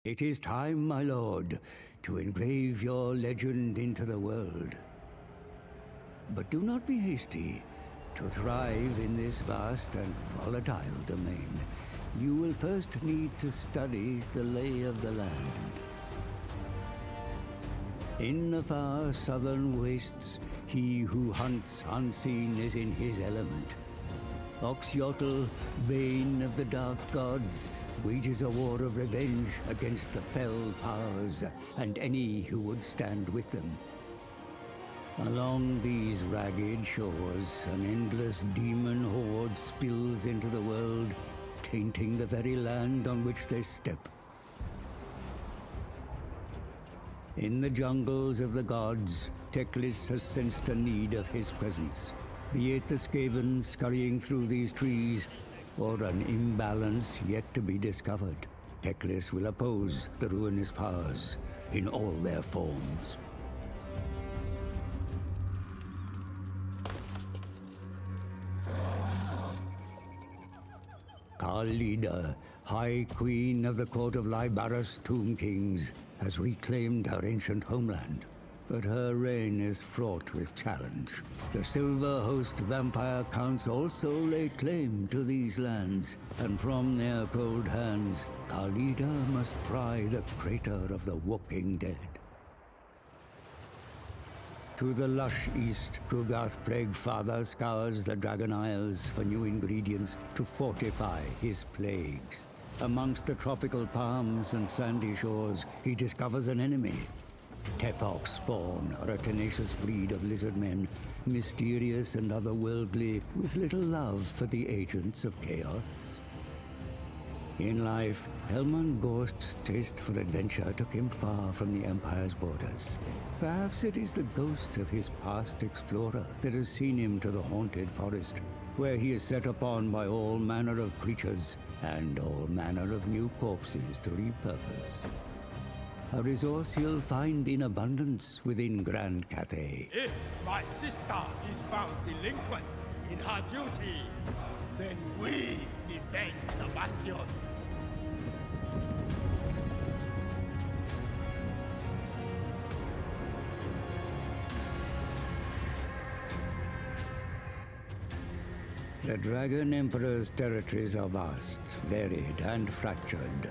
It is time, my lord, to engrave your legend into the world. But do not be hasty. To thrive in this vast and volatile domain, you will first need to study the lay of the land. In the far southern wastes, he who hunts unseen is in his element. Oxyotl, bane of the dark gods, wages a war of revenge against the fell powers and any who would stand with them. Along these ragged shores, an endless demon horde spills into the world, tainting the very land on which they step. In the jungles of the gods, Teclis has sensed the need of his presence. Be it the Skaven scurrying through these trees, or an imbalance yet to be discovered, Teclis will oppose the ruinous powers in all their forms. Khalida, High Queen of the Court of Lybaros Tomb Kings, has reclaimed her ancient homeland. But her reign is fraught with challenge. The Silver Host vampire counts also lay claim to these lands, and from their cold hands, Khalida must pry the crater of the walking dead. To the lush east, Kugath Plaguefather scours the Dragon Isles for new ingredients to fortify his plagues. Amongst the tropical palms and sandy shores, he discovers an enemy. Tepok spawn are a tenacious breed of lizard men, mysterious and otherworldly, with little love for the agents of chaos. In life, Helman Ghost's taste for adventure took him far from the Empire's borders. Perhaps it is the ghost of his past explorer that has seen him to the haunted forest, where he is set upon by all manner of creatures and all manner of new corpses to repurpose. A resource he'll find in abundance within Grand Cathay. If my sister is found delinquent in her duty, then we defend the bastion. The Dragon Emperor's territories are vast, varied, and fractured.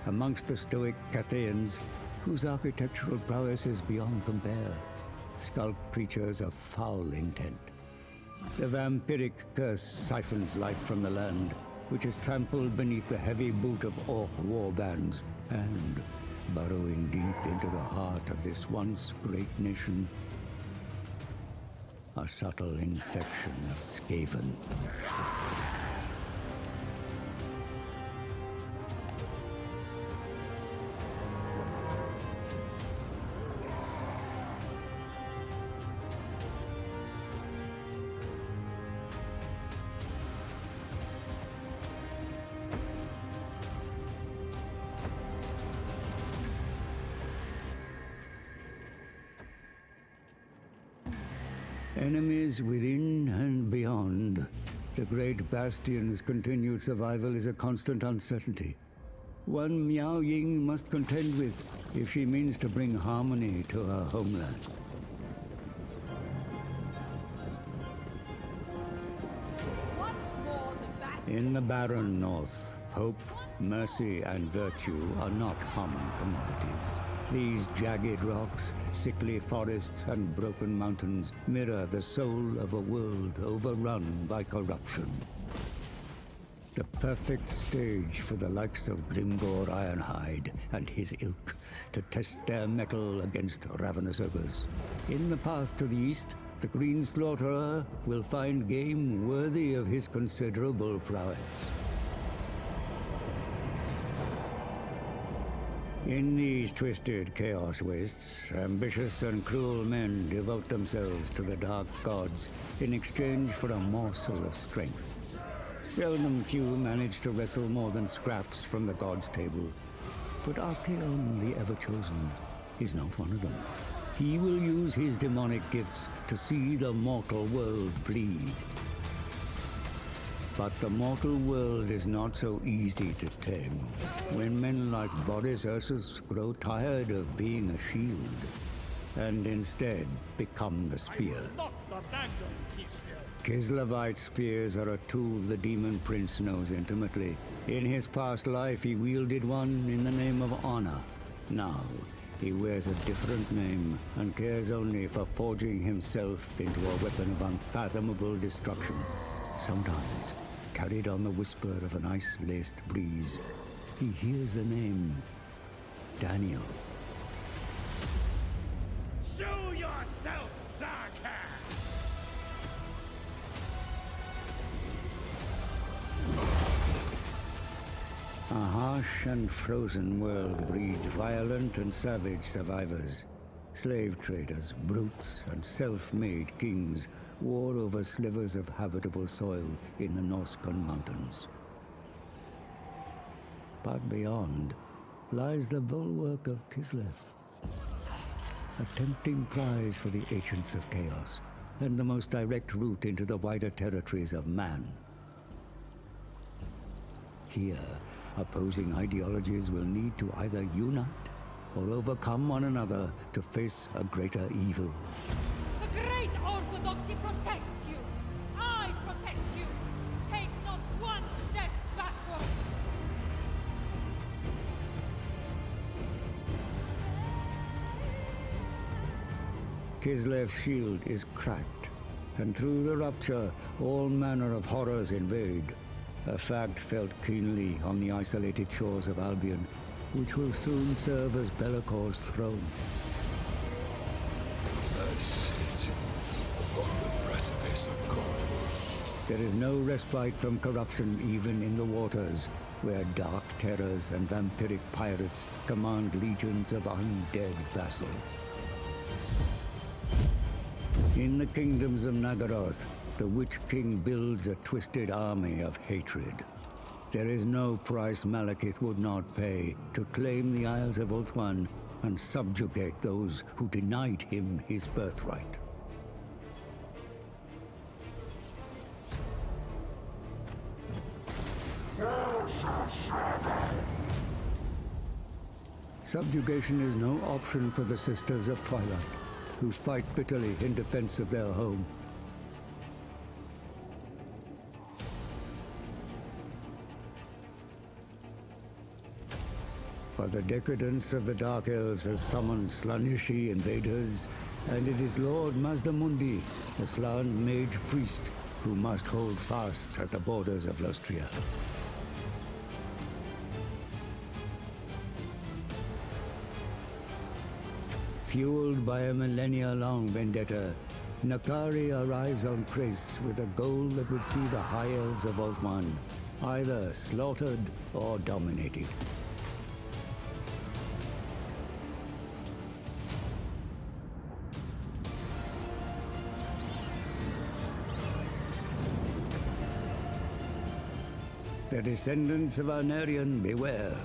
Amongst the stoic Cathayans, whose architectural prowess is beyond compare, skulk creatures of foul intent. The vampiric curse siphons life from the land, which is trampled beneath the heavy boot of orc warbands, and, burrowing deep into the heart of this once great nation, a subtle infection of Skaven. Enemies within and beyond, the great bastion's continued survival is a constant uncertainty. One Miao Ying must contend with if she means to bring harmony to her homeland. In the barren north, hope, mercy, and virtue are not common commodities. These jagged rocks, sickly forests, and broken mountains mirror the soul of a world overrun by corruption. The perfect stage for the likes of Grimgor Ironhide and his ilk to test their mettle against ravenous ogres. In the path to the east, the Green Slaughterer will find game worthy of his considerable prowess. In these twisted chaos wastes, ambitious and cruel men devote themselves to the dark gods in exchange for a morsel of strength. Seldom few manage to wrestle more than scraps from the gods' table. But Archaon, the Ever-Chosen, is not one of them. He will use his demonic gifts to see the mortal world bleed. But the mortal world is not so easy to tame. When men like Boris Ursus grow tired of being a shield, and instead become the spear. Not abandon Kislev. Kislevite spears are a tool the demon prince knows intimately. In his past life, he wielded one in the name of honor. Now, he wears a different name and cares only for forging himself into a weapon of unfathomable destruction. Sometimes, carried on the whisper of an ice-laced breeze, he hears the name Daniel. Show yourself, Zarkar! A harsh and frozen world breeds violent and savage survivors. Slave traders, brutes, and self-made kings war over slivers of habitable soil in the Norscan mountains. But beyond lies the bulwark of Kislev, a tempting prize for the Agents of Chaos, and the most direct route into the wider territories of man. Here, opposing ideologies will need to either unite or overcome one another to face a greater evil. The great orthodoxy protects you. I protect you. Take not one step backward. Kislev's shield is cracked, and through the rupture, all manner of horrors invade. A fact felt keenly on the isolated shores of Albion, which will soon serve as Bellacor's throne. I sit upon the precipice of God. There is no respite from corruption even in the waters, where dark terrors and vampiric pirates command legions of undead vassals. In the kingdoms of Nagaroth, the Witch King builds a twisted army of hatred. There is no price Malekith would not pay to claim the Isles of Ulthuan and subjugate those who denied him his birthright. Subjugation is no option for the Sisters of Twilight, who fight bitterly in defense of their home. But the decadence of the Dark Elves has summoned Slaaneshi invaders, and it is Lord Mazdamundi, the Slaan mage priest, who must hold fast at the borders of Lostria. Fueled by a millennia-long vendetta, Nakari arrives on Krace with a goal that would see the High Elves of Ulthuan either slaughtered or dominated. The descendants of Arnerian, beware.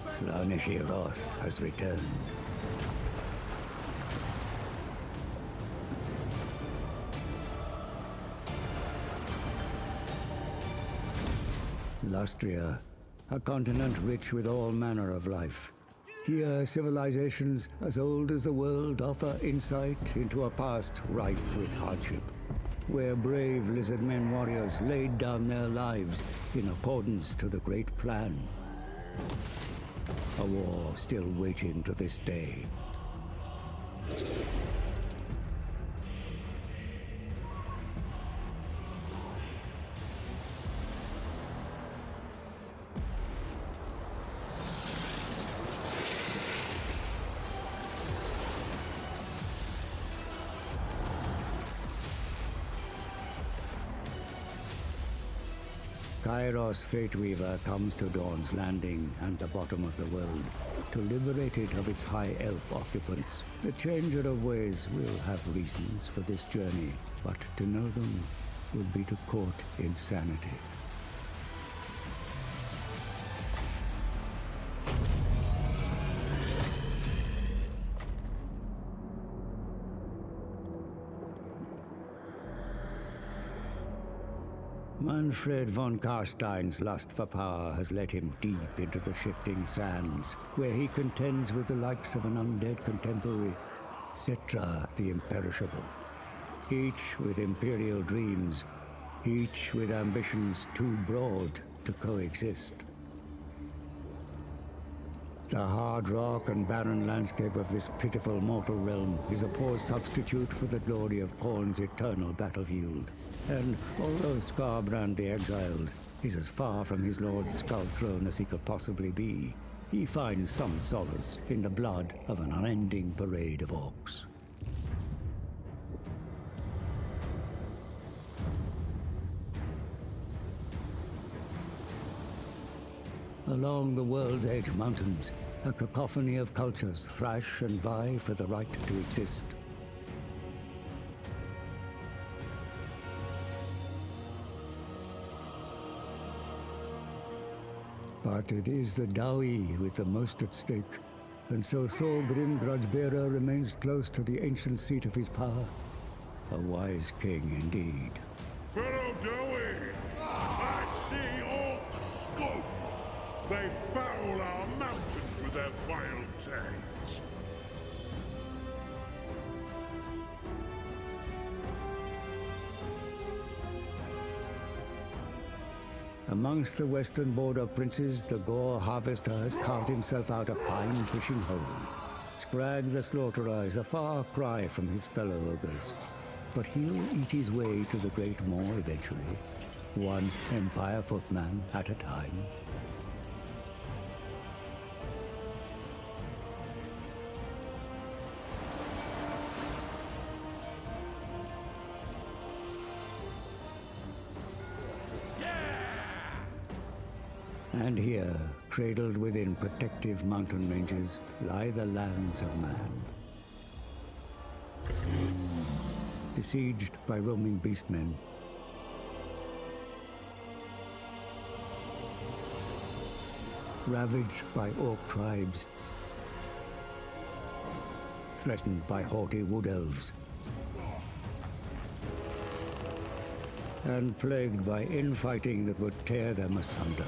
Slaaneshi wrath has returned. Lostria, a continent rich with all manner of life. Here, civilizations as old as the world offer insight into a past rife with hardship, where brave lizard-men warriors laid down their lives in accordance to the Great Plan. A war still waging to this day. Kairos Fateweaver comes to Dawn's Landing and the bottom of the world to liberate it of its high elf occupants. The Changer of Ways will have reasons for this journey, but to know them would be to court insanity. Manfred von Karstein's lust for power has led him deep into the shifting sands, where he contends with the likes of an undead contemporary, Citra the Imperishable. Each with imperial dreams, each with ambitions too broad to coexist. The hard rock and barren landscape of this pitiful mortal realm is a poor substitute for the glory of Khorne's eternal battlefield. And although Skarbrand the Exiled is as far from his lord's skull throne as he could possibly be, he finds some solace in the blood of an unending parade of orcs. Along the World's Edge Mountains, a cacophony of cultures thrash and vie for the right to exist. But it is the Dawi with the most at stake, and so Thorgrim Grudgebearer remains close to the ancient seat of his power. A wise king indeed. Fellow Dawi, I see all scope. They foul our mountains with their vile taint. Amongst the western border princes, the Gore Harvester has carved himself out a fine fishing hole. Scrag the Slaughterer is a far cry from his fellow ogres, but he'll eat his way to the Great Maw eventually, one Empire footman at a time. And here, cradled within protective mountain ranges, lie the lands of man. Besieged by roaming beastmen, ravaged by orc tribes, threatened by haughty wood elves, and plagued by infighting that would tear them asunder.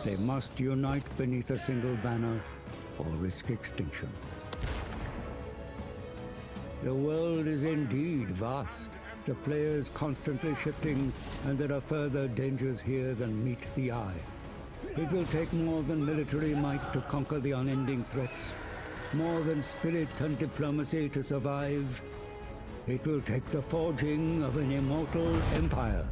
They must unite beneath a single banner or risk extinction. The world is indeed vast, the players constantly shifting, and there are further dangers here than meet the eye. It will take more than military might to conquer the unending threats, more than spirit and diplomacy to survive. It will take the forging of an immortal empire.